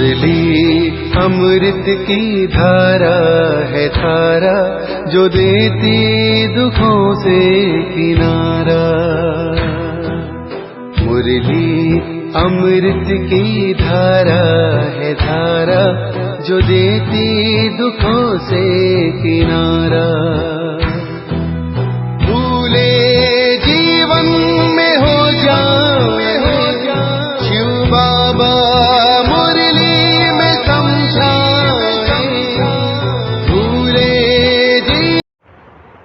मुरली अमृत की धारा है धारा, जो देती दुखों से किनारा। मुरली अमृत की धारा है धारा, जो देती दुखों से किनारा। भूले जीवन में हो जाए शिव बाबा मुरली में समझाए। भूले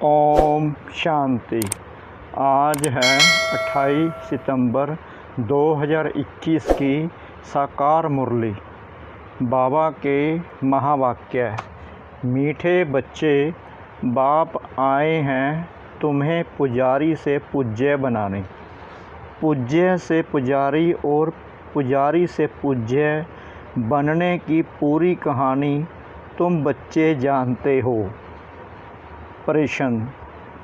ओम शांति। आज है 28 सितंबर 2021 की साकार मुरली। बाबा के महावाक्य। मीठे बच्चे, बाप आए हैं तुम्हें पुजारी से पूज्य बनाने। पूज्य से पुजारी और पुजारी से पूज्य बनने की पूरी कहानी तुम बच्चे जानते हो। प्रश्न: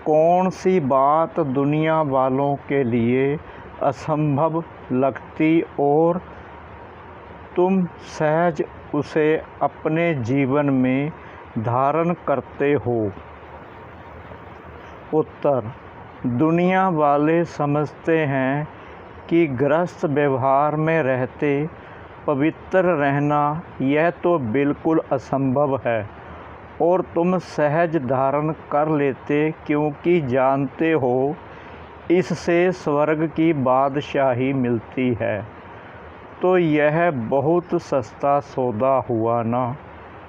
कौन सी बात दुनिया वालों के लिए असंभव लगती और तुम सहज उसे अपने जीवन में धारण करते हो? उत्तर: दुनिया वाले समझते हैं कि गृहस्थ व्यवहार में रहते पवित्र रहना यह तो बिल्कुल असंभव है, और तुम सहज धारण कर लेते क्योंकि जानते हो इससे स्वर्ग की बादशाही मिलती है। तो यह बहुत सस्ता सौदा हुआ ना।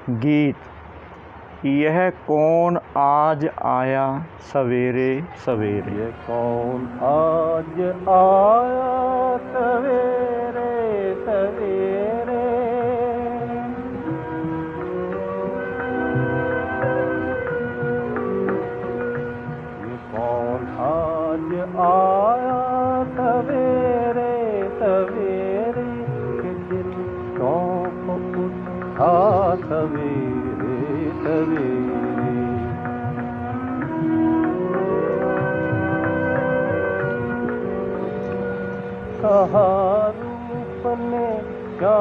गीत। यह कौन आज आया सवेरे सवेरे। ये कौन आज आया सवेरे सवेरे। ये कौन आज आया सवेरे सवेरे, कि दिल शौक उठा सवेरे सवेरे। कहा रूप ने क्या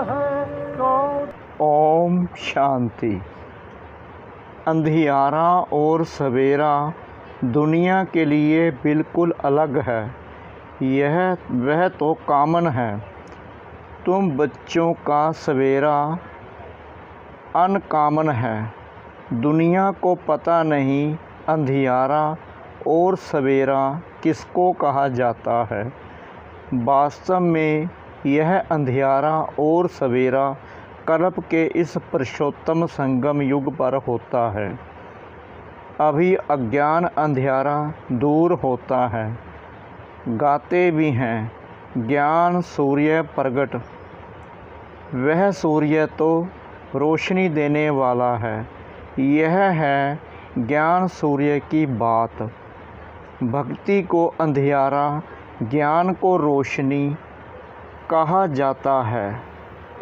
है कौन। ओम शांति। अंधियारा और सवेरा दुनिया के लिए बिल्कुल अलग है। यह वह तो कॉमन है। तुम बच्चों का सवेरा अनकॉमन है। दुनिया को पता नहीं अंधियारा और सवेरा किसको कहा जाता है। वास्तव में यह अंधियारा और सवेरा कल्प के इस पुरुषोत्तम संगम युग पर होता है। अभी अज्ञान अंधियारा दूर होता है। गाते भी हैं, ज्ञान सूर्य प्रगट। वह सूर्य तो रोशनी देने वाला है। यह है ज्ञान सूर्य की बात। भक्ति को अंधियारा, ज्ञान को रोशनी कहा जाता है।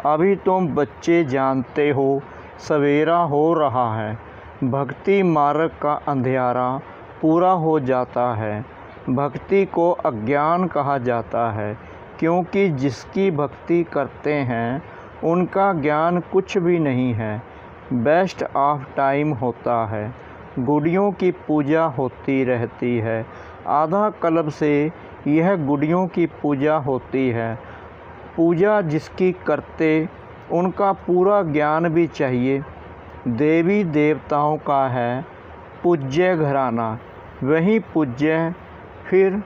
अभी तुम बच्चे जानते हो सवेरा हो रहा है। भक्ति मार्ग का अंधियारा पूरा हो जाता है। भक्ति को अज्ञान कहा जाता है, क्योंकि जिसकी भक्ति करते हैं उनका ज्ञान कुछ भी नहीं है। बेस्ट ऑफ टाइम होता है। गुड़ियों की पूजा होती रहती है। आधा कल्प से यह गुड़ियों की पूजा होती है। पूजा जिसकी करते उनका पूरा ज्ञान भी चाहिए। देवी देवताओं का है पूज्य घराना। वहीं पूज्य फिर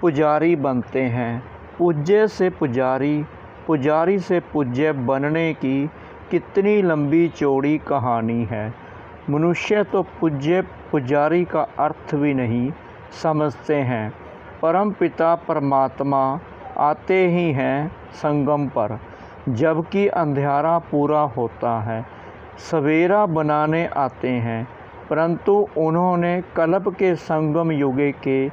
पुजारी बनते हैं। पूज्य से पुजारी, पुजारी से पूज्य बनने की कितनी लंबी चौड़ी कहानी है। मनुष्य तो पूज्य पुजारी का अर्थ भी नहीं समझते हैं। परम पिता परमात्मा आते ही हैं संगम पर, जबकि अंधियारा पूरा होता है। सवेरा बनाने आते हैं, परंतु उन्होंने कल्प के संगम युगे के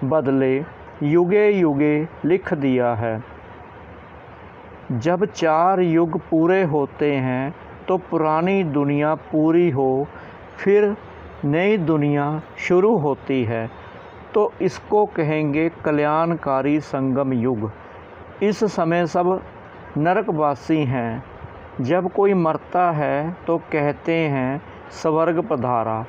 बदले युगे युगे लिख दिया है। जब 4 युग पूरे होते हैं तो पुरानी दुनिया पूरी हो, फिर नई दुनिया शुरू होती है, तो इसको कहेंगे कल्याणकारी संगम युग। इस समय सब नरकवासी हैं, जब कोई मरता है तो कहते हैं स्वर्ग पधारा,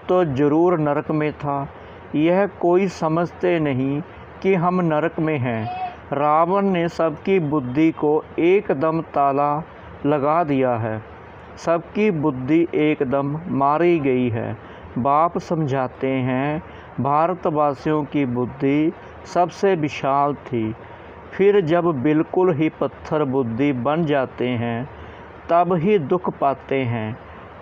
तो ज़रूर नरक में था। यह कोई समझते नहीं कि हम नरक में हैं। रावण ने सबकी बुद्धि को एकदम ताला लगा दिया है। सबकी बुद्धि एकदम मारी गई है। बाप समझाते हैं, भारतवासियों की बुद्धि सबसे विशाल थी। फिर जब बिल्कुल ही पत्थर बुद्धि बन जाते हैं तब ही दुख पाते हैं।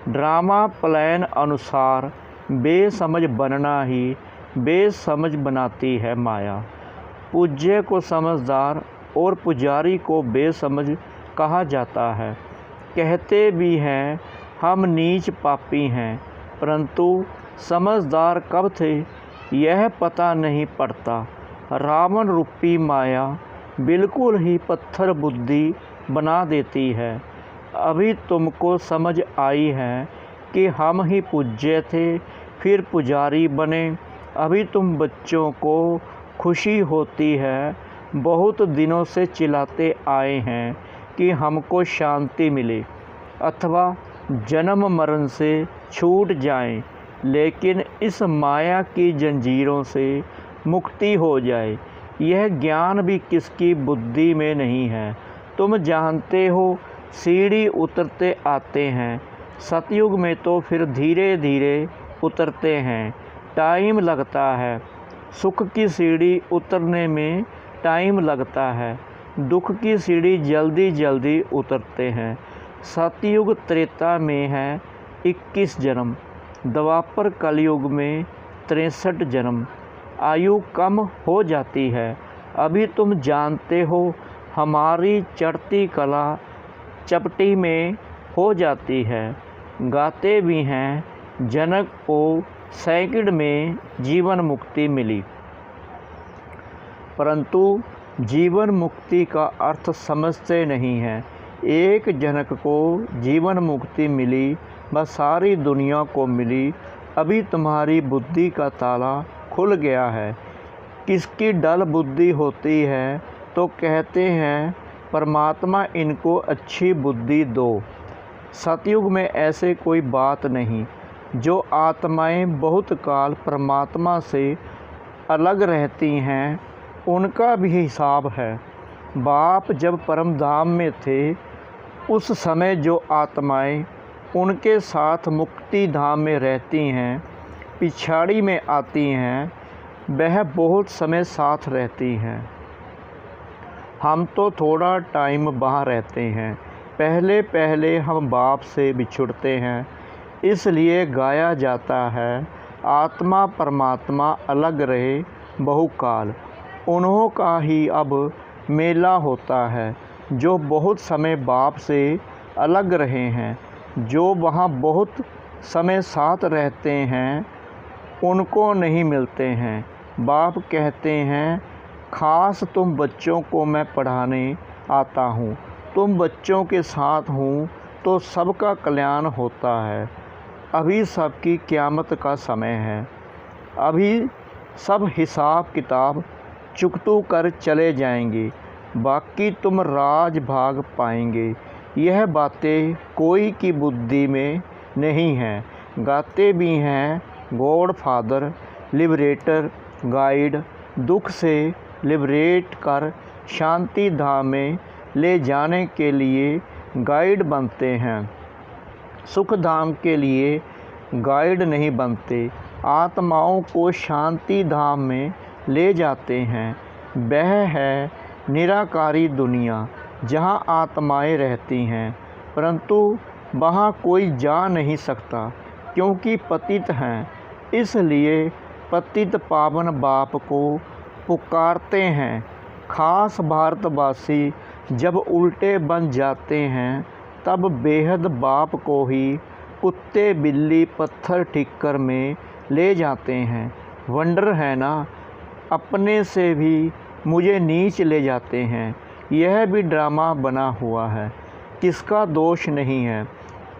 ड्रामा प्लान अनुसार बेसमझ बनना ही बेसमझ बनाती है माया। पूज्य को समझदार और पुजारी को बेसमझ कहा जाता है। कहते भी हैं हम नीच पापी हैं, परंतु समझदार कब थे यह पता नहीं पड़ता। रावण रूपी माया बिल्कुल ही पत्थर बुद्धि बना देती है। अभी तुमको समझ आई है कि हम ही पूज्य थे, फिर पुजारी बने। अभी तुम बच्चों को खुशी होती है, बहुत दिनों से चिल्लाते आए हैं कि हमको शांति मिले अथवा जन्म मरण से छूट जाएं, लेकिन इस माया की जंजीरों से मुक्ति हो जाए। यह ज्ञान भी किसकी बुद्धि में नहीं है। तुम जानते हो सीढ़ी उतरते आते हैं। सतयुग में तो फिर धीरे धीरे उतरते हैं, टाइम लगता है। सुख की सीढ़ी उतरने में टाइम लगता है, दुख की सीढ़ी जल्दी जल्दी उतरते हैं। सतयुग त्रेता में है 21 जन्म, द्वापर कलयुग में 63 जन्म। आयु कम हो जाती है। अभी तुम जानते हो हमारी चढ़ती कला चपटी में हो जाती है। गाते भी हैं जनक को सेकंड में जीवन मुक्ति मिली, परंतु जीवन मुक्ति का अर्थ समझते नहीं हैं। एक जनक को जीवन मुक्ति मिली, बस सारी दुनिया को मिली। अभी तुम्हारी बुद्धि का ताला खुल गया है। किसकी डल बुद्धि होती है तो कहते हैं परमात्मा इनको अच्छी बुद्धि दो। सतयुग में ऐसे कोई बात नहीं। जो आत्माएं बहुत काल परमात्मा से अलग रहती हैं उनका भी हिसाब है। बाप जब परम धाम में थे उस समय जो आत्माएं उनके साथ मुक्ति धाम में रहती हैं, पिछाड़ी में आती हैं, वह बहुत समय साथ रहती हैं। हम तो थोड़ा टाइम वहाँ रहते हैं। पहले पहले हम बाप से बिछुड़ते हैं, इसलिए गाया जाता है आत्मा परमात्मा अलग रहे बहुकाल। उन्हों का ही अब मेला होता है जो बहुत समय बाप से अलग रहे हैं। जो वहाँ बहुत समय साथ रहते हैं उनको नहीं मिलते हैं। बाप कहते हैं खास तुम बच्चों को मैं पढ़ाने आता हूँ। तुम बच्चों के साथ हूँ तो सबका कल्याण होता है। अभी सबकी क़यामत का समय है। अभी सब हिसाब किताब चुकतू कर चले जाएंगे, बाकी तुम राज भाग पाएंगे। यह बातें कोई की बुद्धि में नहीं हैं। गाते भी हैं गॉड फादर लिबरेटर गाइड, दुख से लिबरेट कर शांति धाम में ले जाने के लिए गाइड बनते हैं। सुख धाम के लिए गाइड नहीं बनते, आत्माओं को शांति धाम में ले जाते हैं। वह है निराकारी दुनिया जहाँ आत्माएं रहती हैं, परंतु वहाँ कोई जा नहीं सकता क्योंकि पतित हैं। इसलिए पतित पावन बाप को पुकारते हैं। खास भारतवासी जब उल्टे बन जाते हैं तब बेहद बाप को ही कुत्ते बिल्ली पत्थर ठिक्कर में ले जाते हैं। वंडर है ना, अपने से भी मुझे नीच ले जाते हैं। यह भी ड्रामा बना हुआ है, किसका दोष नहीं है।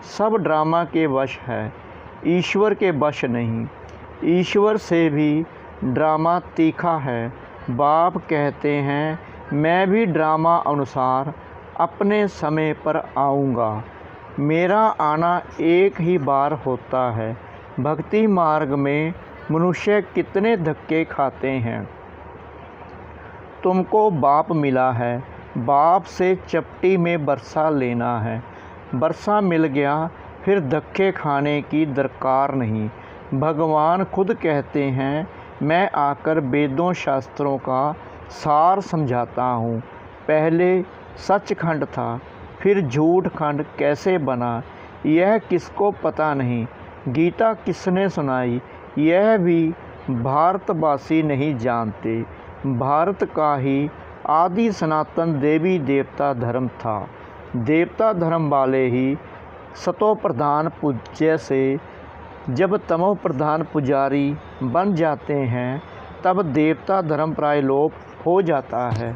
सब ड्रामा के वश है, ईश्वर के वश नहीं। ईश्वर से भी ड्रामा तीखा है। बाप कहते हैं मैं भी ड्रामा अनुसार अपने समय पर आऊँगा। मेरा आना एक ही बार होता है। भक्ति मार्ग में मनुष्य कितने धक्के खाते हैं। तुमको बाप मिला है, बाप से चपटी में वर्षा लेना है। वर्षा मिल गया फिर धक्के खाने की दरकार नहीं। भगवान खुद कहते हैं, मैं आकर वेदों शास्त्रों का सार समझाता हूँ। पहले सचखंड था, फिर झूठ खंड कैसे बना, यह किसको पता नहीं। गीता किसने सुनाई, यह भी भारतवासी नहीं जानते। भारत का ही आदि सनातन देवी देवता धर्म था। देवता धर्म वाले ही सतो प्रधान पूज्य से जब तमो प्रधान पुजारी बन जाते हैं, तब देवता धर्म प्राय लोप हो जाता है।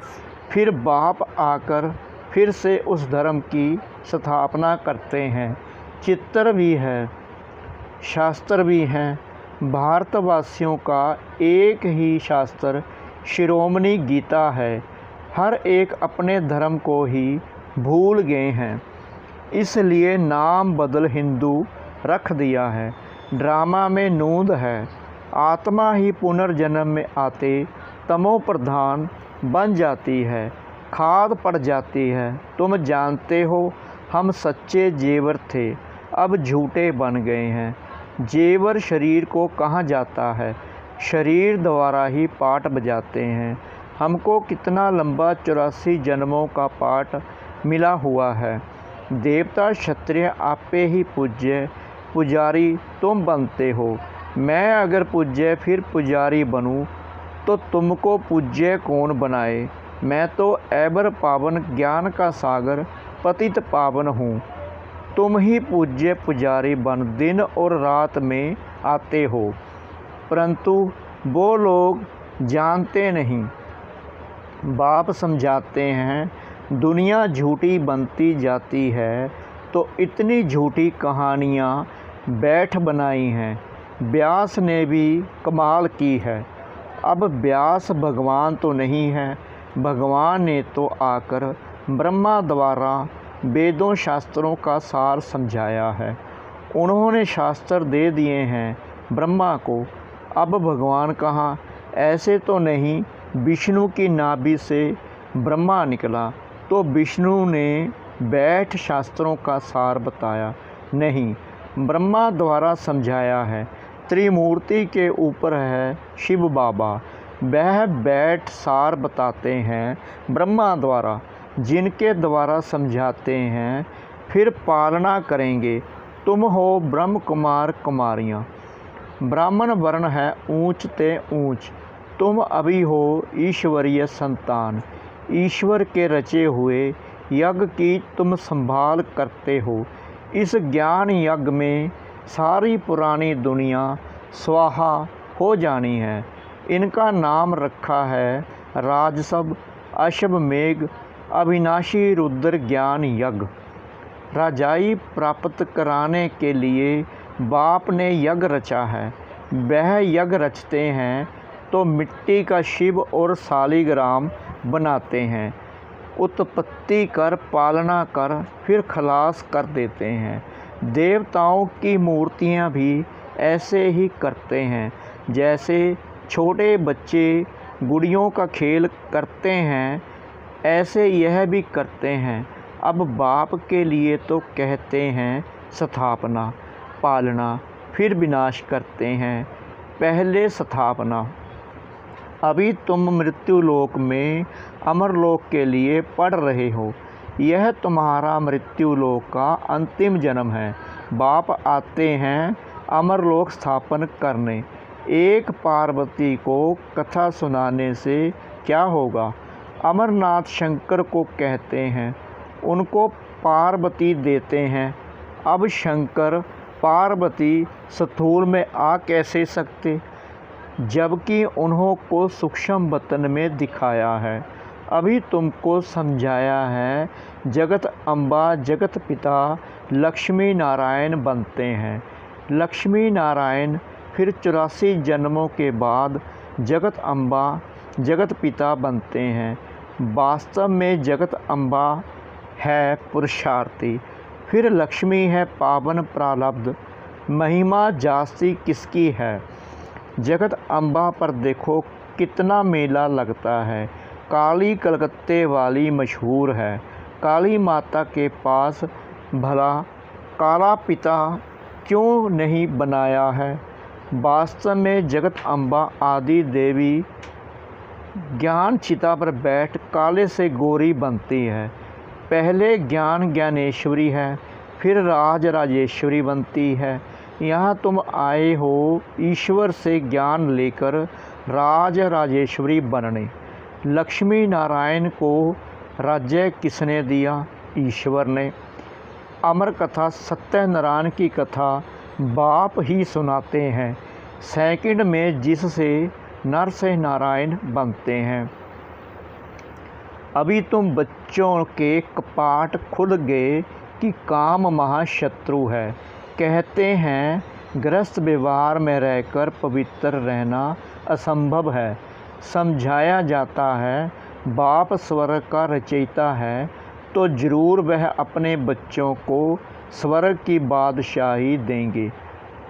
फिर बाप आकर फिर से उस धर्म की स्थापना करते हैं। चित्र भी है, शास्त्र भी हैं। भारतवासियों का एक ही शास्त्र शिरोमणि गीता है। हर एक अपने धर्म को ही भूल गए हैं, इसलिए नाम बदल हिंदू रख दिया है। ड्रामा में नूंद है। आत्मा ही पुनर्जन्म में आते तमो प्रधान बन जाती है, खाद पड़ जाती है। तुम जानते हो हम सच्चे जेवर थे, अब झूठे बन गए हैं। जेवर शरीर को कहाँ जाता है, शरीर द्वारा ही पाठ बजाते हैं। हमको कितना लंबा 84 जन्मों का पाठ मिला हुआ है। देवता क्षत्रिय आपे ही पूज्य, पुजारी तुम बनते हो। मैं अगर पूज्य फिर पुजारी बनूं, तो तुमको पूज्य कौन बनाए। मैं तो ऐबर पावन ज्ञान का सागर पतित पावन हूँ। तुम ही पूज्य पुजारी बन दिन और रात में आते हो, परंतु वो लोग जानते नहीं। बाप समझाते हैं, दुनिया झूठी बनती जाती है, तो इतनी झूठी कहानियाँ बैठ बनाई हैं। व्यास ने भी कमाल की है। अब व्यास भगवान तो नहीं है, भगवान ने तो आकर ब्रह्मा द्वारा वेदों शास्त्रों का सार समझाया है। उन्होंने शास्त्र दे दिए हैं ब्रह्मा को। अब भगवान कहाँ, ऐसे तो नहीं। विष्णु की नाभि से ब्रह्मा निकला, तो विष्णु ने बैठ शास्त्रों का सार बताया नहीं, ब्रह्मा द्वारा समझाया है। त्रिमूर्ति के ऊपर है शिव बाबा, वह बैठ सार बताते हैं ब्रह्मा द्वारा, जिनके द्वारा समझाते हैं। फिर पालना करेंगे। तुम हो ब्रह्म कुमार कुमारियाँ। ब्राह्मण वर्ण है ऊंच ते ऊंच। तुम अभी हो ईश्वरीय संतान। ईश्वर के रचे हुए यज्ञ की तुम संभाल करते हो। इस ज्ञान यज्ञ में सारी पुरानी दुनिया स्वाहा हो जानी है। इनका नाम रखा है राजसभ अश्वमेघ अविनाशी रुद्र ज्ञान यज्ञ। राजाई प्राप्त कराने के लिए बाप ने यज्ञ रचा है। वह यज्ञ रचते हैं तो मिट्टी का शिव और शालिग्राम बनाते हैं। उत्पत्ति कर, पालना कर, फिर खलास कर देते हैं। देवताओं की मूर्तियां भी ऐसे ही करते हैं। जैसे छोटे बच्चे गुड़ियों का खेल करते हैं, ऐसे यह भी करते हैं। अब बाप के लिए तो कहते हैं स्थापना, पालना, फिर विनाश करते हैं। पहले स्थापना। अभी तुम मृत्युलोक में अमरलोक के लिए पढ़ रहे हो। यह तुम्हारा मृत्युलोक का अंतिम जन्म है। बाप आते हैं अमरलोक स्थापन करने। एक पार्वती को कथा सुनाने से क्या होगा। अमरनाथ शंकर को कहते हैं, उनको पार्वती देते हैं। अब शंकर पार्वती स्थूल में आ कैसे सकते, जबकि उन्हों को सूक्ष्म वतन में दिखाया है। अभी तुमको समझाया है जगत अम्बा जगत पिता लक्ष्मी नारायण बनते हैं। लक्ष्मी नारायण फिर 84 जन्मों के बाद जगत अम्बा जगत पिता बनते हैं। वास्तव में जगत अम्बा है पुरुषार्थी, फिर लक्ष्मी है पावन प्रारब्ध, महिमा जास्ती किसकी है। जगत अम्बा पर देखो कितना मेला लगता है, काली कलकत्ते वाली मशहूर है। काली माता के पास भला काला पिता क्यों नहीं बनाया है। वास्तव में जगत अम्बा आदि देवी ज्ञान चिता पर बैठ काले से गोरी बनती है। पहले ज्ञान ज्ञानेश्वरी है, फिर राज राजेश्वरी बनती है। यहाँ तुम आए हो ईश्वर से ज्ञान लेकर राज राजेश्वरी बनने। लक्ष्मी नारायण को राज्य किसने दिया? ईश्वर ने। अमर कथा सत्यनारायण की कथा बाप ही सुनाते हैं, सेकंड में जिससे नर से नारायण बनते हैं। अभी तुम बच्चों के कपाट खुल गए कि काम महाशत्रु है। कहते हैं गृहस्थ व्यवहार में रहकर पवित्र रहना असंभव है। समझाया जाता है बाप स्वर्ग का रचयिता है, तो ज़रूर वह अपने बच्चों को स्वर्ग की बादशाही देंगे।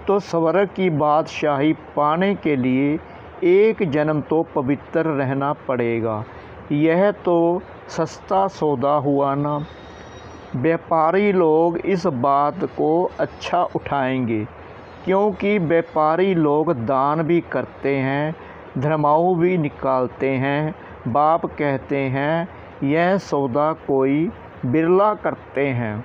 तो स्वर्ग की बादशाही पाने के लिए एक जन्म तो पवित्र रहना पड़ेगा। यह तो सस्ता सौदा हुआ ना। व्यापारी लोग इस बात को अच्छा उठाएंगे, क्योंकि व्यापारी लोग दान भी करते हैं, धर्माऊ भी निकालते हैं। बाप कहते हैं यह सौदा कोई बिरला करते हैं।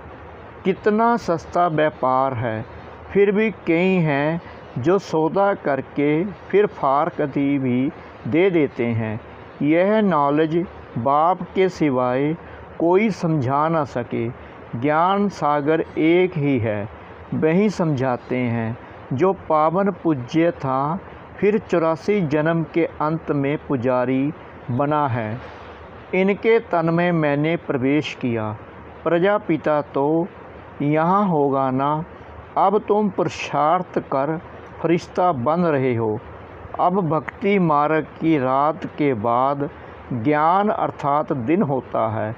कितना सस्ता व्यापार है। फिर भी कई हैं जो सौदा करके फिर फारकती भी दे देते हैं। यह नॉलेज बाप के सिवाय कोई समझा ना सके। ज्ञान सागर एक ही है, वही समझाते हैं। जो पावन पूज्य था, फिर 84 जन्म के अंत में पुजारी बना है। इनके तन में मैंने प्रवेश किया। प्रजापिता तो यहाँ होगा ना। अब तुम पुरुषार्थ कर फरिश्ता बन रहे हो। अब भक्ति मार्ग की रात के बाद ज्ञान अर्थात दिन होता है।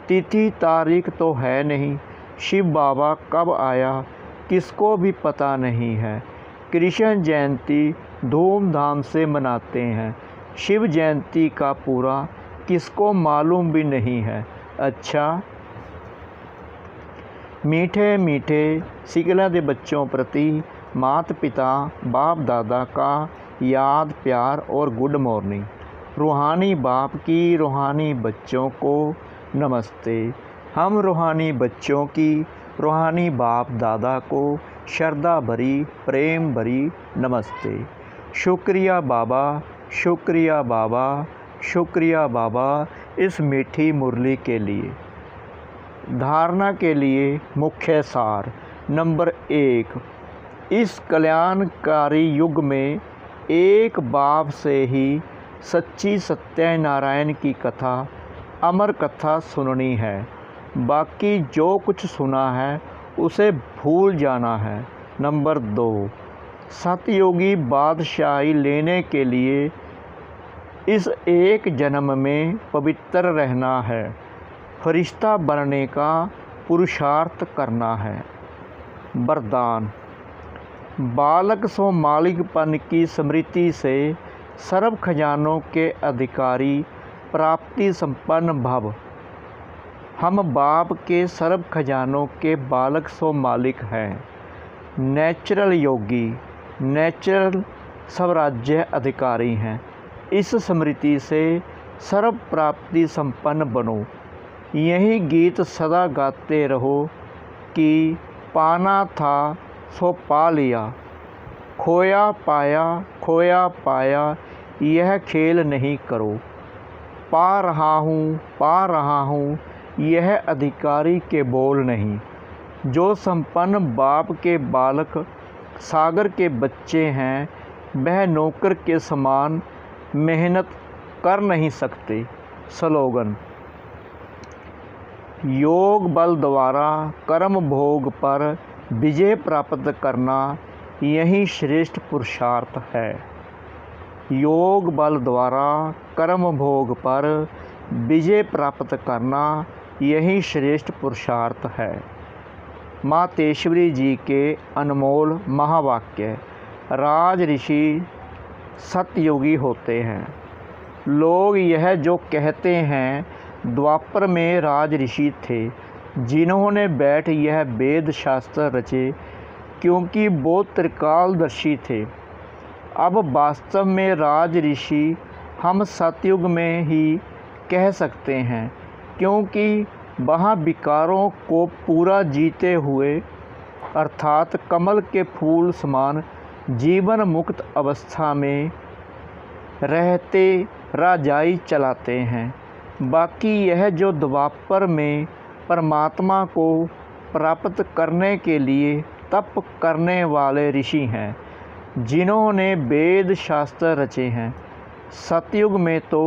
तिथि तारीख तो है नहीं। शिव बाबा कब आया किसको भी पता नहीं है। कृष्ण जयंती धूमधाम से मनाते हैं। शिव जयंती का पूरा किसको मालूम भी नहीं है। अच्छा, मीठे मीठे सिकला के बच्चों प्रति माता पिता बाप दादा का याद प्यार और गुड मॉर्निंग। रूहानी बाप की रूहानी बच्चों को नमस्ते। हम रूहानी बच्चों की रूहानी बाप दादा को श्रद्धा भरी प्रेम भरी नमस्ते। शुक्रिया बाबा, शुक्रिया बाबा, शुक्रिया बाबा इस मीठी मुरली के लिए। धारणा के लिए मुख्य सार। नंबर 1, इस कल्याणकारी युग में एक बाप से ही सच्ची सत्यनारायण की कथा अमर कथा सुननी है। बाकी जो कुछ सुना है उसे भूल जाना है। नंबर 2, सतयोगी बादशाही लेने के लिए इस एक जन्म में पवित्र रहना है। फरिश्ता बनने का पुरुषार्थ करना है। वरदान। बालक सो मालिकपन की स्मृति से सर्व खजानों के अधिकारी प्राप्ति संपन्न भव। हम बाप के सर्व खजानों के बालक सो मालिक हैं। नेचुरल योगी, नेचुरल स्वराज्य अधिकारी हैं। इस स्मृति से सर्व प्राप्ति संपन्न बनो। यही गीत सदा गाते रहो कि पाना था सो पा लिया, खोया पाया यह खेल नहीं करो। पा रहा हूँ यह अधिकारी के बोल नहीं। जो संपन्न बाप के बालक सागर के बच्चे हैं, वह नौकर के समान मेहनत कर नहीं सकते। स्लोगन। योग बल द्वारा कर्म भोग पर विजय प्राप्त करना यही श्रेष्ठ पुरुषार्थ है। योग बल द्वारा कर्म भोग पर विजय प्राप्त करना यही श्रेष्ठ पुरुषार्थ है। मातेश्वरी जी के अनमोल महावाक्य। राज ऋषि सतयुगी होते हैं। लोग यह जो कहते हैं द्वापर में राज ऋषि थे जिन्होंने बैठ यह वेद शास्त्र रचे, क्योंकि वो त्रिकालदर्शी थे। अब वास्तव में राज ऋषि हम सतयुग में ही कह सकते हैं, क्योंकि वहाँ विकारों को पूरा जीते हुए अर्थात कमल के फूल समान जीवन मुक्त अवस्था में रहते राजाई चलाते हैं। बाकी यह जो द्वापर में परमात्मा को प्राप्त करने के लिए तप करने वाले ऋषि हैं, जिन्होंने वेद शास्त्र रचे हैं। सतयुग में तो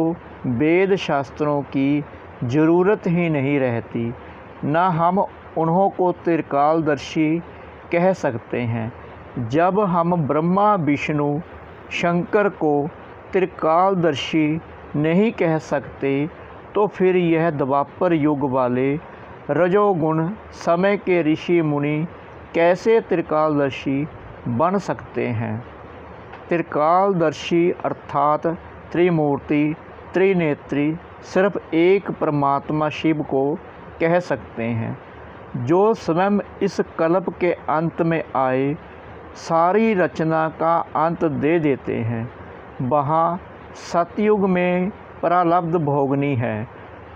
वेद शास्त्रों की ज़रूरत ही नहीं रहती, न हम उन्हों को त्रिकालदर्शी कह सकते हैं। जब हम ब्रह्मा विष्णु शंकर को त्रिकालदर्शी नहीं कह सकते, तो फिर यह द्वापर युग वाले रजोगुण समय के ऋषि मुनि कैसे त्रिकालदर्शी बन सकते हैं। त्रिकालदर्शी अर्थात त्रिमूर्ति त्रिनेत्री सिर्फ एक परमात्मा शिव को कह सकते हैं, जो स्वयं इस कल्प के अंत में आए सारी रचना का अंत दे देते हैं। वहाँ सतयुग में प्रारब्ध भोगनी है।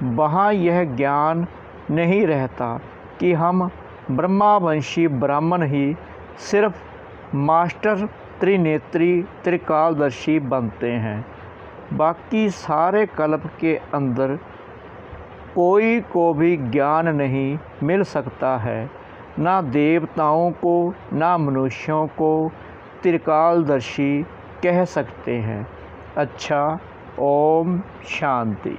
वहाँ यह ज्ञान नहीं रहता कि हम ब्रह्मावंशी ब्राह्मण ही सिर्फ मास्टर त्रिनेत्री त्रिकालदर्शी बनते हैं। बाकी सारे कल्प के अंदर कोई को भी ज्ञान नहीं मिल सकता है, ना देवताओं को ना मनुष्यों को त्रिकालदर्शी कह सकते हैं। अच्छा, ओम शांति।